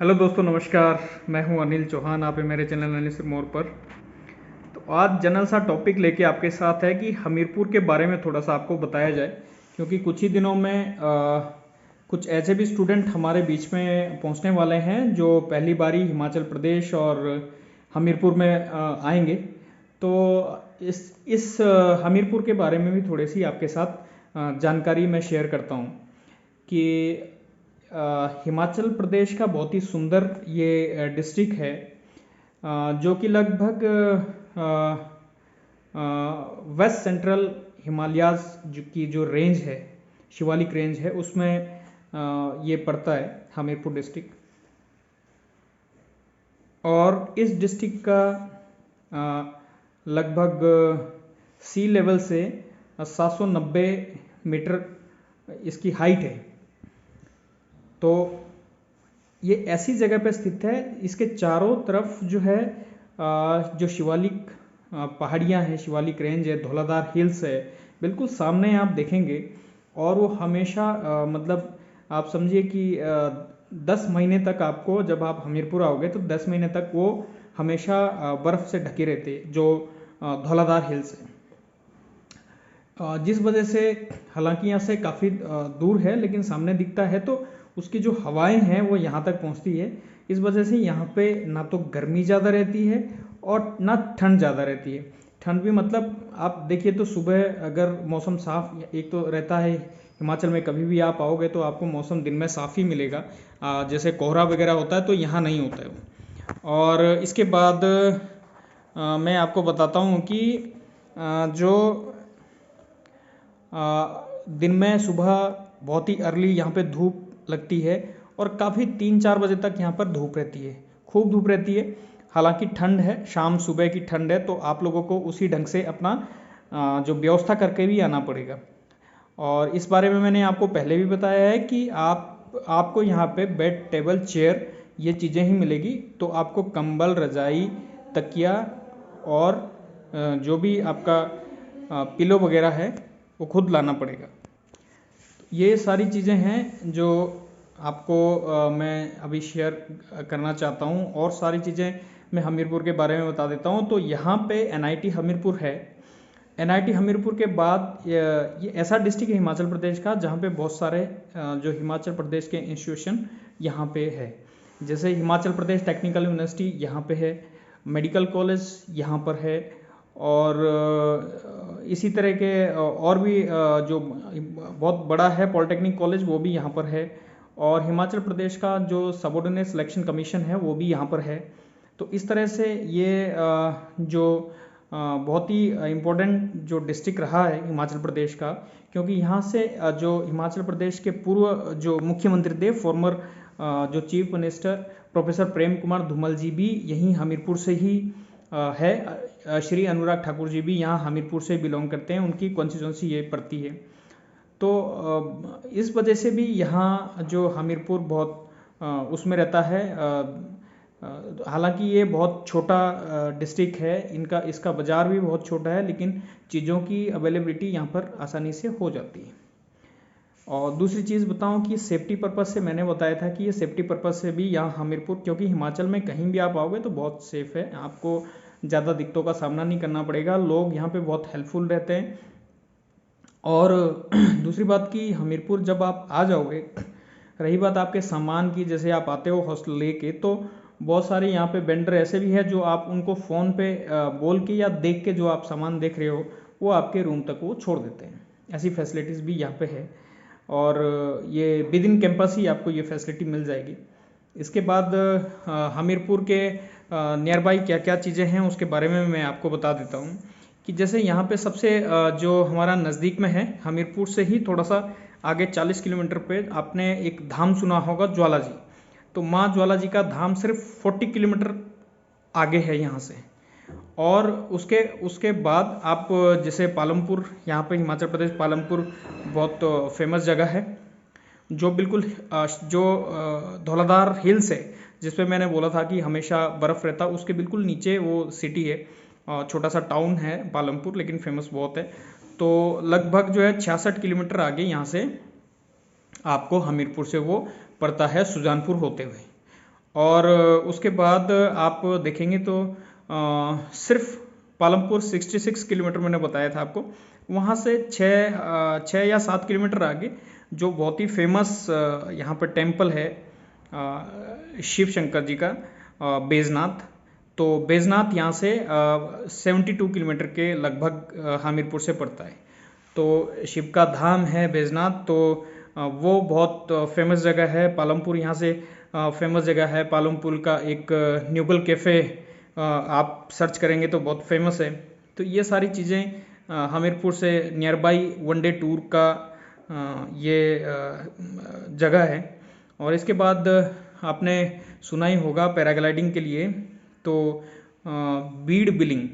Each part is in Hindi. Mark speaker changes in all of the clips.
Speaker 1: हेलो दोस्तों, नमस्कार। मैं हूं अनिल चौहान। आप हैं मेरे चैनल अनिल सिरमौर पर। तो आज जनरल सा टॉपिक लेके आपके साथ है कि हमीरपुर के बारे में थोड़ा सा आपको बताया जाए, क्योंकि कुछ ही दिनों में कुछ ऐसे भी स्टूडेंट हमारे बीच में पहुंचने वाले हैं जो पहली बारी हिमाचल प्रदेश और हमीरपुर में आएंगे। तो हमीरपुर के बारे में भी थोड़ी सी आपके साथ जानकारी मैं शेयर करता हूं कि हिमाचल प्रदेश का बहुत ही सुंदर ये डिस्ट्रिक्ट है, जो कि लगभग वेस्ट सेंट्रल हिमालयाज की जो रेंज है, शिवालिक रेंज है, उसमें ये पड़ता है हमीरपुर डिस्ट्रिक्ट। और इस डिस्ट्रिक्ट का लगभग सी लेवल से 790 मीटर इसकी हाइट है। तो ये ऐसी जगह पे स्थित है, इसके चारों तरफ जो है जो शिवालिक पहाड़ियाँ हैं, शिवालिक रेंज है, धौलाधार हिल्स है, बिल्कुल सामने आप देखेंगे। और वो हमेशा मतलब आप समझिए कि 10 महीने तक आपको, जब आप हमीरपुर आओगे तो 10 महीने तक वो हमेशा बर्फ़ से ढके रहते, जो धौलाधार हिल्स है। जिस वजह से, हालांकि यहाँ से काफ़ी दूर है लेकिन सामने दिखता है, तो उसकी जो हवाएं हैं वो यहाँ तक पहुँचती है। इस वजह से यहाँ पे ना तो गर्मी ज़्यादा रहती है और ना ठंड ज़्यादा रहती है। ठंड भी मतलब आप देखिए तो सुबह अगर मौसम साफ एक तो रहता है, हिमाचल में कभी भी आप आओगे तो आपको मौसम दिन में साफ़ ही मिलेगा। जैसे कोहरा वगैरह होता है तो यहाँ नहीं होता है वो। और इसके बाद मैं आपको बताता हूँ कि जो दिन में सुबह बहुत ही अर्ली यहाँ पे धूप लगती है और काफ़ी 3-4 बजे तक यहाँ पर धूप रहती है, खूब धूप रहती है। हालांकि ठंड है, शाम सुबह की ठंड है, तो आप लोगों को उसी ढंग से अपना जो व्यवस्था करके भी आना पड़ेगा। और इस बारे में मैंने आपको पहले भी बताया है कि आपको यहाँ पे बेड, टेबल, चेयर ये चीज़ें ही मिलेगी। तो आपको कंबल, रजाई, तकिया और जो भी आपका पिलो वगैरह है वो खुद लाना पड़ेगा। ये सारी चीज़ें हैं जो आपको मैं अभी शेयर करना चाहता हूँ। और सारी चीज़ें मैं हमीरपुर के बारे में बता देता हूँ। तो यहाँ पे NIT हमीरपुर है। NIT हमीरपुर के बाद ये ऐसा डिस्ट्रिक्ट है हिमाचल प्रदेश का जहाँ पे बहुत सारे जो हिमाचल प्रदेश के इंस्टीट्यूशन यहाँ पे है। जैसे हिमाचल प्रदेश टेक्निकल यूनिवर्सिटी यहाँ पे है, मेडिकल कॉलेज यहाँ पर है, और इसी तरह के और भी जो बहुत बड़ा है पॉलिटेक्निक कॉलेज वो भी यहाँ पर है। और हिमाचल प्रदेश का जो सबऑर्डिनेट सिलेक्शन कमीशन है वो भी यहाँ पर है। तो इस तरह से ये जो बहुत ही इम्पोर्टेंट जो डिस्ट्रिक्ट रहा है हिमाचल प्रदेश का, क्योंकि यहाँ से जो हिमाचल प्रदेश के पूर्व जो मुख्यमंत्री थे, फॉर्मर जो chief minister professor Prem Kumar Dhumal जी भी यहीं हमीरपुर से ही है। श्री अनुराग ठाकुर जी भी यहाँ हमीरपुर से बिलोंग करते हैं, उनकी कॉन्स्टिट्यूंसी ये पड़ती है। तो इस वजह से भी यहाँ जो हमीरपुर बहुत उसमें रहता है। हालांकि ये बहुत छोटा डिस्ट्रिक्ट है, इसका बाज़ार भी बहुत छोटा है, लेकिन चीज़ों की अवेलेबिलिटी यहाँ पर आसानी से हो जाती है। और दूसरी चीज़ बताऊं कि सेफ्टी पर्पज़ से मैंने बताया था कि ये सेफ्टी पर्पज़ से भी यहाँ हमीरपुर, क्योंकि हिमाचल में कहीं भी आप आओगे तो बहुत सेफ़ है, आपको ज़्यादा दिक्कतों का सामना नहीं करना पड़ेगा। लोग यहाँ पे बहुत हेल्पफुल रहते हैं। और दूसरी बात कि हमीरपुर जब आप आ जाओगे, रही बात आपके सामान की, जैसे आप आते हो हॉस्टल लेके, तो बहुत सारे यहाँ पे वेंडर ऐसे भी है जो आप उनको फ़ोन पे बोल के या देख के जो आप सामान देख रहे हो वो आपके रूम तक वो छोड़ देते हैं। ऐसी फैसिलिटीज़ भी यहाँ पे है। और ये विद इन कैंपस ही आपको ये फैसिलिटी मिल जाएगी। इसके बाद हमीरपुर के नियर बाई क्या क्या चीज़ें हैं उसके बारे में मैं आपको बता देता हूँ। कि जैसे यहाँ पे सबसे जो हमारा नज़दीक में है, हमीरपुर से ही थोड़ा सा आगे 40 किलोमीटर पे आपने एक धाम सुना होगा, ज्वाला जी। तो माँ ज्वाला जी का धाम सिर्फ 40 किलोमीटर आगे है यहाँ से। और उसके उसके बाद आप जैसे पालमपुर, यहाँ पे हिमाचल प्रदेश पालमपुर बहुत फेमस जगह है, जो बिल्कुल जो धौलाधार हिल्स है, जिस पे मैंने बोला था कि हमेशा बर्फ़ रहता, उसके बिल्कुल नीचे वो सिटी है। छोटा सा टाउन है पालमपुर, लेकिन फेमस बहुत है। तो लगभग जो है 66 किलोमीटर आगे यहाँ से आपको हमीरपुर से वो पड़ता है, सुजानपुर होते हुए। और उसके बाद आप देखेंगे तो सिर्फ पालमपुर 66 किलोमीटर मैंने बताया था आपको, वहाँ से 6 या 7 किलोमीटर आगे जो बहुत ही फेमस यहाँ पर टेम्पल है शिव शंकर जी का, बैजनाथ। तो बैजनाथ यहाँ से 72 किलोमीटर के लगभग हमीरपुर से पड़ता है। तो शिव का धाम है बैजनाथ, तो वो बहुत फेमस जगह है। पालमपुर यहाँ से फेमस जगह है। पालमपुर का एक न्यूगल कैफ़े आप सर्च करेंगे तो बहुत फेमस है। तो ये सारी चीज़ें हमीरपुर से नियर बाई 1 डे टूर का ये जगह है। और इसके बाद आपने सुना ही होगा पैराग्लाइडिंग के लिए, तो बीड़ बिलिंग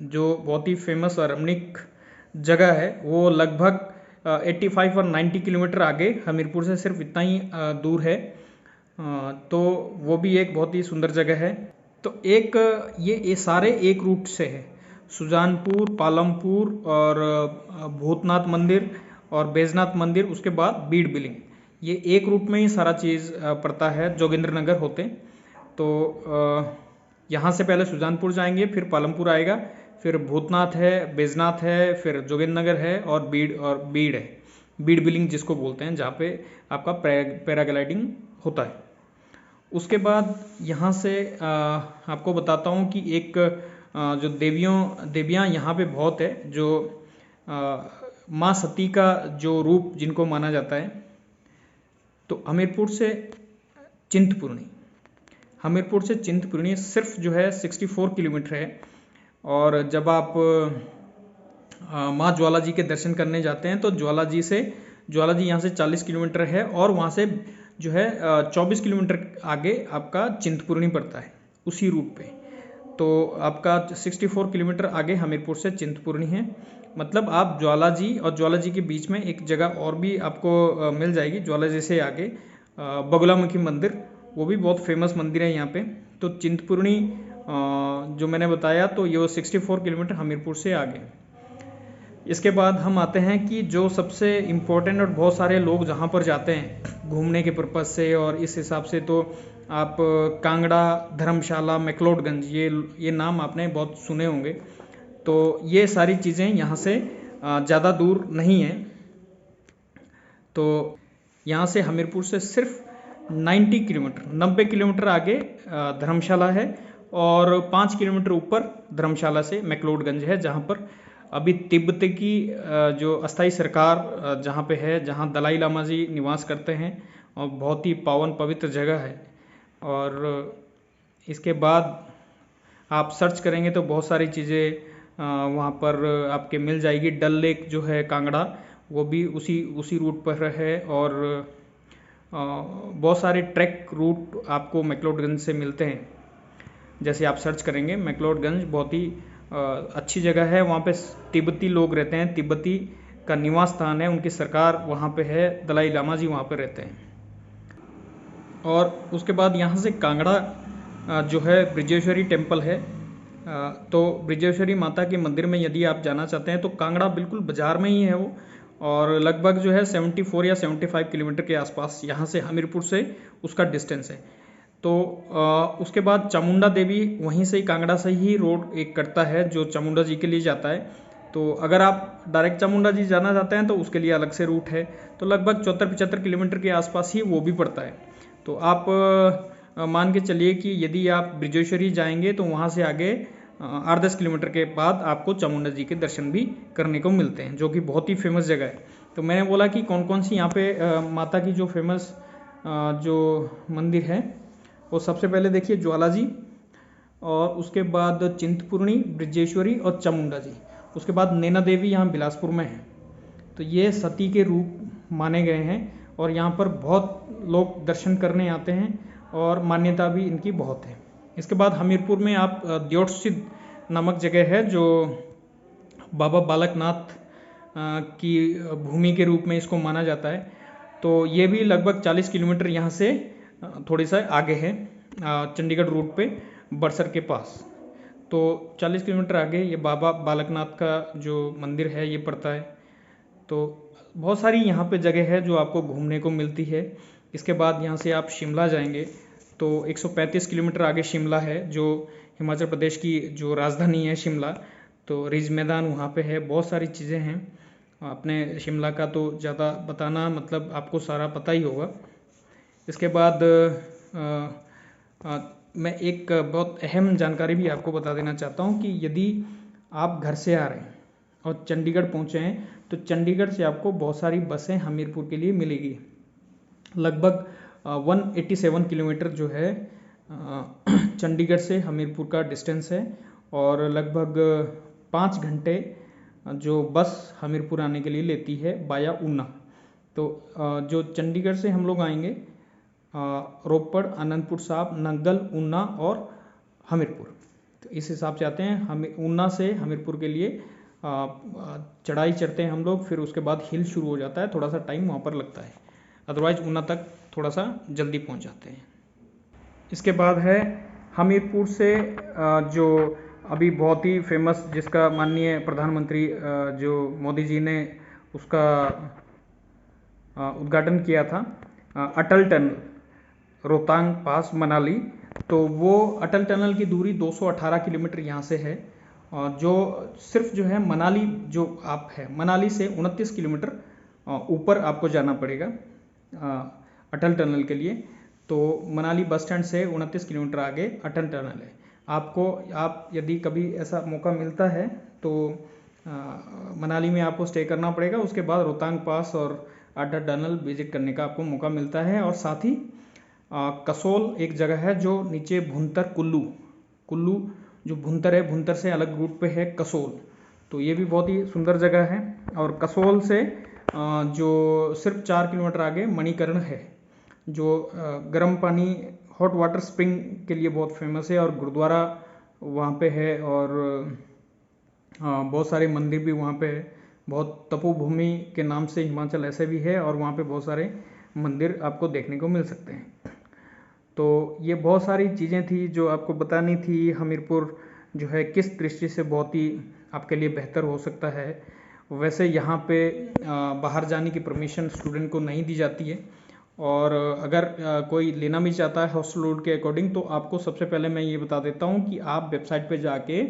Speaker 1: जो बहुत ही फेमस और रमणीक जगह है, वो लगभग 85 और 90 किलोमीटर आगे हमीरपुर से सिर्फ इतना ही दूर है। तो वो भी एक बहुत ही सुंदर जगह है। तो एक ये सारे एक रूट से है, सुजानपुर, पालमपुर और भूतनाथ मंदिर और बैजनाथ मंदिर, उसके बाद बीड़ बिलिंग, ये एक रूट में ही सारा चीज़ पड़ता है जोगिंद्र नगर होते। तो यहाँ से पहले सुजानपुर जाएंगे, फिर पालमपुर आएगा, फिर भूतनाथ है, बैजनाथ है, फिर जोगिंद्र नगर है और बीड़ है, बीड़ बिलिंग जिसको बोलते हैं, जहाँ पे आपका पैराग्लाइडिंग होता है। उसके बाद यहाँ से आपको बताता हूँ कि एक जो देवियाँ यहाँ पे बहुत है, जो माँ सती का जो रूप जिनको माना जाता है। तो हमीरपुर से चिंतपूर्णी सिर्फ जो है 64 किलोमीटर है। और जब आप माँ ज्वाला जी के दर्शन करने जाते हैं तो ज्वाला जी यहाँ से 40 किलोमीटर है, और वहाँ से जो है 24 किलोमीटर आगे आपका चिंतपूर्णी पड़ता है उसी रूट पे। तो आपका 64 किलोमीटर आगे हमीरपुर से चिंतपूर्णी है। मतलब आप ज्वाला जी और ज्वाला जी के बीच में एक जगह और भी आपको मिल जाएगी, ज्वाला जी से आगे बगुलामुखी मंदिर, वो भी बहुत फेमस मंदिर है यहाँ पे। तो चिंतपूर्णी जो मैंने बताया, तो ये 64 किलोमीटर हमीरपुर से आगे। इसके बाद हम आते हैं कि जो सबसे इम्पोर्टेंट और बहुत सारे लोग जहाँ पर जाते हैं घूमने के पर्पज़ से, और इस हिसाब से तो आप कांगड़ा, धर्मशाला, मैक्लोडगंज, ये नाम आपने बहुत सुने होंगे। तो ये सारी चीज़ें यहाँ से ज़्यादा दूर नहीं है। तो यहाँ से हमीरपुर से सिर्फ 90 किलोमीटर आगे धर्मशाला है, और 5 किलोमीटर ऊपर धर्मशाला से मैक्लोडगंज है, जहाँ पर अभी तिब्बत की जो अस्थाई सरकार जहाँ पे है, जहाँ दलाई लामा जी निवास करते हैं, और बहुत ही पावन पवित्र जगह है। और इसके बाद आप सर्च करेंगे तो बहुत सारी चीज़ें वहाँ पर आपके मिल जाएगी। डल लेक जो है कांगड़ा, वो भी उसी रूट पर है, और बहुत सारे ट्रैक रूट आपको मैक्लोडगंज से मिलते हैं। जैसे आप सर्च करेंगे मैक्लोडगंज, बहुत ही अच्छी जगह है। वहाँ पे तिब्बती लोग रहते हैं, तिब्बती का निवास स्थान है, उनकी सरकार वहाँ पे है, दलाई लामा जी वहाँ पे रहते हैं। और उसके बाद यहाँ से कांगड़ा जो है ब्रिजेश्वरी टेम्पल है। तो ब्रिजेश्वरी माता के मंदिर में यदि आप जाना चाहते हैं तो कांगड़ा बिल्कुल बाज़ार में ही है वो, और लगभग जो है 74 या 75 किलोमीटर के आसपास यहाँ से हमीरपुर से उसका डिस्टेंस है। तो उसके बाद चामुंडा देवी वहीं से ही, कांगड़ा से ही रोड एक कटता है जो चामुंडा जी के लिए जाता है। तो अगर आप डायरेक्ट चामुंडा जी जाना चाहते हैं तो उसके लिए अलग से रूट है। तो लगभग 74-75 किलोमीटर के आसपास ही वो भी पड़ता है। तो आप मान के चलिए कि यदि आप ब्रिजेश्वरी जाएंगे तो वहाँ से आगे 8-10 किलोमीटर के बाद आपको चामुंडा जी के दर्शन भी करने को मिलते हैं, जो कि बहुत ही फेमस जगह है। तो मैंने बोला कि कौन कौन सी यहाँ पे माता की जो फेमस जो मंदिर है, वो सबसे पहले देखिए ज्वाला जी, और उसके बाद चिंतपूर्णी, ब्रिजेश्वरी और चामुंडा जी। उसके बाद नैना देवी यहाँ बिलासपुर में है। तो ये सती के रूप माने गए हैं, और यहाँ पर बहुत लोग दर्शन करने आते हैं, और मान्यता भी इनकी बहुत है। इसके बाद हमीरपुर में आप द्योटसिद्ध नामक जगह है, जो बाबा बालकनाथ की भूमि के रूप में इसको माना जाता है। तो ये भी लगभग 40 किलोमीटर यहाँ से थोड़ी सा आगे है, चंडीगढ़ रूट पे बड़सर के पास। तो 40 किलोमीटर आगे ये बाबा बालकनाथ का जो मंदिर है ये पड़ता है। तो बहुत सारी यहाँ पे जगह है जो आपको घूमने को मिलती है। इसके बाद यहाँ से आप शिमला जाएंगे तो 135 किलोमीटर आगे शिमला है, जो हिमाचल प्रदेश की जो राजधानी है शिमला। तो रिज मैदान वहाँ पे है, बहुत सारी चीज़ें हैं। अपने शिमला का तो ज़्यादा बताना मतलब आपको सारा पता ही होगा। इसके बाद मैं एक बहुत अहम जानकारी भी आपको बता देना चाहता हूँ कि यदि आप घर से आ रहे हैं और चंडीगढ़ पहुँचे हैं तो चंडीगढ़ से आपको बहुत सारी बसें हमीरपुर के लिए मिलेगी। लगभग 187 किलोमीटर जो है चंडीगढ़ से हमीरपुर का डिस्टेंस है, और लगभग 5 घंटे जो बस हमीरपुर आने के लिए लेती है बाया ऊना। तो जो चंडीगढ़ से हम लोग आएंगे रोपड़, आनंदपुर साहिब, नंगल, ऊना और हमीरपुर, तो इस हिसाब से आते हैं। हम ऊना से हमीरपुर के लिए चढ़ाई चढ़ते हैं हम लोग, फिर उसके बाद हिल शुरू हो जाता है, थोड़ा सा टाइम वहाँ पर लगता है। अदरवाइज ऊना तक थोड़ा सा जल्दी पहुँच जाते हैं। इसके बाद है हमीरपुर से जो अभी बहुत ही फेमस, जिसका माननीय प्रधानमंत्री जो मोदी जी ने उसका उद्घाटन किया था, अटल टनल रोहतांग पास मनाली। तो वो अटल टनल की दूरी 218 किलोमीटर यहाँ से है, जो सिर्फ जो है मनाली जो आप है, मनाली से 29 किलोमीटर ऊपर आपको जाना पड़ेगा अटल टनल के लिए। तो मनाली बस स्टैंड से 29 किलोमीटर आगे अटल टनल है। आप यदि कभी ऐसा मौका मिलता है तो मनाली में आपको स्टे करना पड़ेगा। उसके बाद रोहतांग पास और अटल टनल विजिट करने का आपको मौका मिलता है। और साथ ही कसोल एक जगह है जो नीचे भुंतर कुल्लू जो भुंतर है, भुंतर से अलग रूट पे है कसोल, तो ये भी बहुत ही सुंदर जगह है। और कसोल से जो सिर्फ 4 किलोमीटर आगे मणिकर्ण है, जो गर्म पानी हॉट वाटर स्प्रिंग के लिए बहुत फेमस है, और गुरुद्वारा वहाँ पे है, और बहुत सारे मंदिर भी वहाँ पे है। बहुत तपोभूमि के नाम से हिमाचल ऐसे भी है, और वहाँ पे बहुत सारे मंदिर आपको देखने को मिल सकते हैं। तो ये बहुत सारी चीज़ें थी जो आपको बतानी थी। हमीरपुर जो है किस दृष्टि से बहुत ही आपके लिए बेहतर हो सकता है। वैसे यहाँ पे बाहर जाने की परमिशन स्टूडेंट को नहीं दी जाती है, और अगर कोई लेना भी चाहता है हॉस्टल रूल के अकॉर्डिंग, तो आपको सबसे पहले मैं ये बता देता हूँ कि आप वेबसाइट पे जाके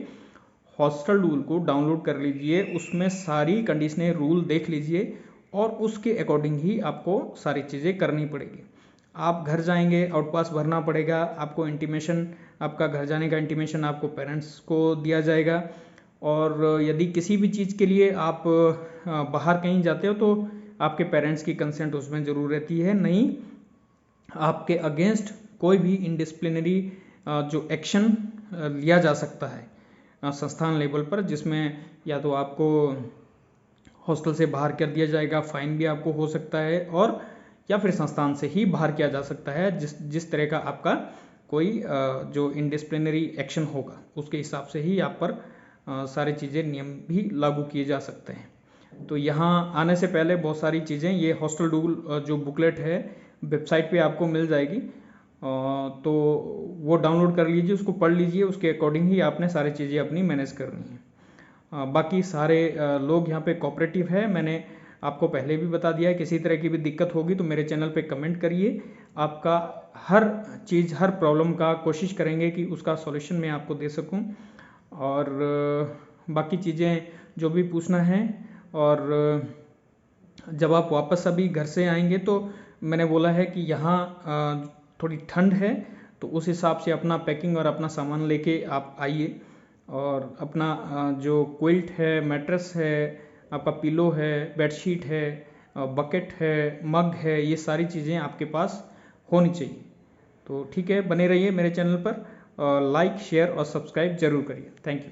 Speaker 1: हॉस्टल रूल को डाउनलोड कर लीजिए, उसमें सारी कंडीशनें रूल देख लीजिए, और उसके अकॉर्डिंग ही आपको सारी चीज़ें करनी पड़ेगी। आप घर जाएंगे, आउटपास भरना पड़ेगा आपको, इंटीमेशन, आपका घर जाने का इंटीमेशन आपको पेरेंट्स को दिया जाएगा। और यदि किसी भी चीज़ के लिए आप बाहर कहीं जाते हो तो आपके पेरेंट्स की कंसेंट उसमें ज़रूर रहती है। नहीं, आपके अगेंस्ट कोई भी इनडिसिप्लिनरी जो एक्शन लिया जा सकता है संस्थान लेवल पर, जिसमें या तो आपको हॉस्टल से बाहर कर दिया जाएगा, फाइन भी आपको हो सकता है, और या फिर संस्थान से ही बाहर किया जा सकता है। जिस तरह का आपका कोई जो इनडिसिप्लिनरी एक्शन होगा उसके हिसाब से ही आप पर सारी चीज़ें, नियम भी लागू किए जा सकते हैं। तो यहाँ आने से पहले बहुत सारी चीज़ें, ये हॉस्टल रूल जो बुकलेट है वेबसाइट पे आपको मिल जाएगी, तो वो डाउनलोड कर लीजिए, उसको पढ़ लीजिए, उसके अकॉर्डिंग ही आपने सारी चीज़ें अपनी मैनेज करनी है। बाकी सारे लोग यहाँ पे कोऑपरेटिव है, मैंने आपको पहले भी बता दिया है। किसी तरह की भी दिक्कत होगी तो मेरे चैनल पे कमेंट करिए, आपका हर चीज़, हर प्रॉब्लम का कोशिश करेंगे कि उसका सॉल्यूशन मैं आपको दे सकूं। और बाकी चीज़ें जो भी पूछना है, और जब आप वापस अभी घर से आएंगे तो मैंने बोला है कि यहाँ थोड़ी ठंड है, तो उस हिसाब से अपना पैकिंग और अपना सामान लेके आप आइए, और अपना जो क्विल्ट है, मैट्रेस है, आपका पिलो है, बेडशीट है, बकेट है, मग है, ये सारी चीज़ें आपके पास होनी चाहिए। तो ठीक है, बने रहिए मेरे चैनल पर, लाइक, शेयर और सब्सक्राइब जरूर करिए। Thank you.